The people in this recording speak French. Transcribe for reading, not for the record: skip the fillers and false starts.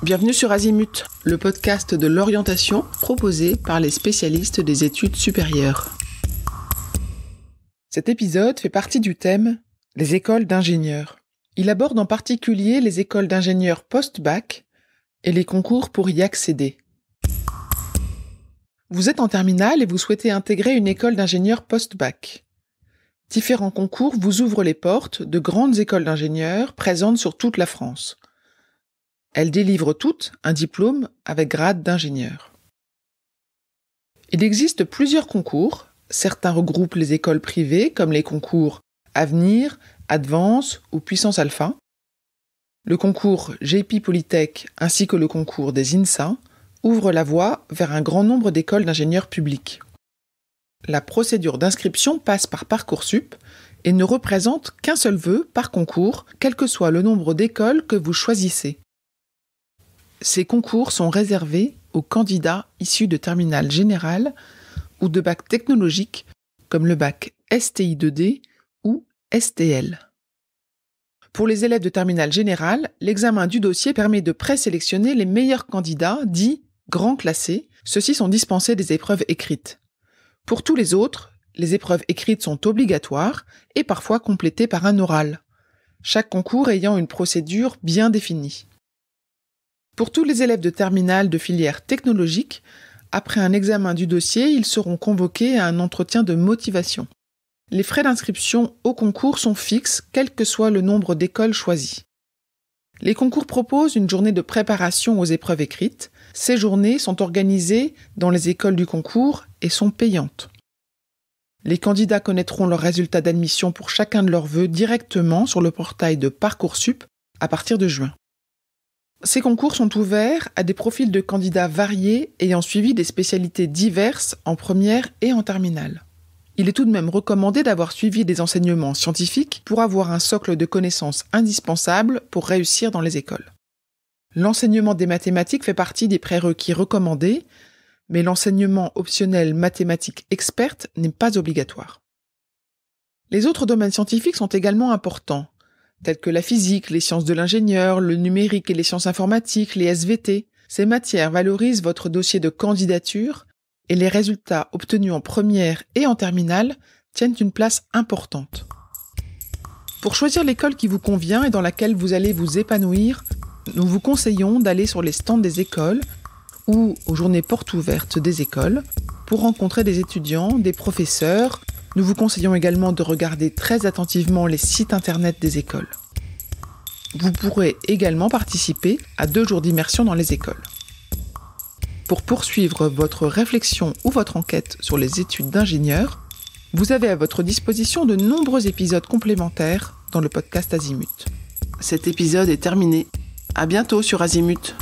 Bienvenue sur Azimut, le podcast de l'orientation proposé par les spécialistes des études supérieures. Cet épisode fait partie du thème « Les écoles d'ingénieurs ». Il aborde en particulier les écoles d'ingénieurs post-bac et les concours pour y accéder. Vous êtes en terminale et vous souhaitez intégrer une école d'ingénieurs post-bac. Différents concours vous ouvrent les portes de grandes écoles d'ingénieurs présentes sur toute la France. Elles délivrent toutes un diplôme avec grade d'ingénieur. Il existe plusieurs concours. Certains regroupent les écoles privées comme les concours Avenir, Advance ou Puissance Alpha. Le concours JP Polytech ainsi que le concours des INSA ouvrent la voie vers un grand nombre d'écoles d'ingénieurs publics. La procédure d'inscription passe par Parcoursup et ne représente qu'un seul vœu par concours, quel que soit le nombre d'écoles que vous choisissez. Ces concours sont réservés aux candidats issus de terminale générale ou de bac technologique comme le bac STI 2D ou STL. Pour les élèves de terminale générale, l'examen du dossier permet de présélectionner les meilleurs candidats dits grands classés. Ceux-ci sont dispensés des épreuves écrites. Pour tous les autres, les épreuves écrites sont obligatoires et parfois complétées par un oral, chaque concours ayant une procédure bien définie. Pour tous les élèves de terminale de filière technologique, après un examen du dossier, ils seront convoqués à un entretien de motivation. Les frais d'inscription au concours sont fixes, quel que soit le nombre d'écoles choisies. Les concours proposent une journée de préparation aux épreuves écrites. Ces journées sont organisées dans les écoles du concours et sont payantes. Les candidats connaîtront leurs résultats d'admission pour chacun de leurs vœux directement sur le portail de Parcoursup à partir de juin. Ces concours sont ouverts à des profils de candidats variés ayant suivi des spécialités diverses en première et en terminale. Il est tout de même recommandé d'avoir suivi des enseignements scientifiques pour avoir un socle de connaissances indispensable pour réussir dans les écoles. L'enseignement des mathématiques fait partie des prérequis recommandés, mais l'enseignement optionnel mathématiques experte n'est pas obligatoire. Les autres domaines scientifiques sont également importants, tels que la physique, les sciences de l'ingénieur, le numérique et les sciences informatiques, les SVT. Ces matières valorisent votre dossier de candidature et les résultats obtenus en première et en terminale tiennent une place importante. Pour choisir l'école qui vous convient et dans laquelle vous allez vous épanouir, nous vous conseillons d'aller sur les stands des écoles ou aux journées portes ouvertes des écoles pour rencontrer des étudiants, des professeurs. Nous vous conseillons également de regarder très attentivement les sites internet des écoles. Vous pourrez également participer à 2 jours d'immersion dans les écoles. Pour poursuivre votre réflexion ou votre enquête sur les études d'ingénieur, vous avez à votre disposition de nombreux épisodes complémentaires dans le podcast Azimut. Cet épisode est terminé. À bientôt sur Azimut.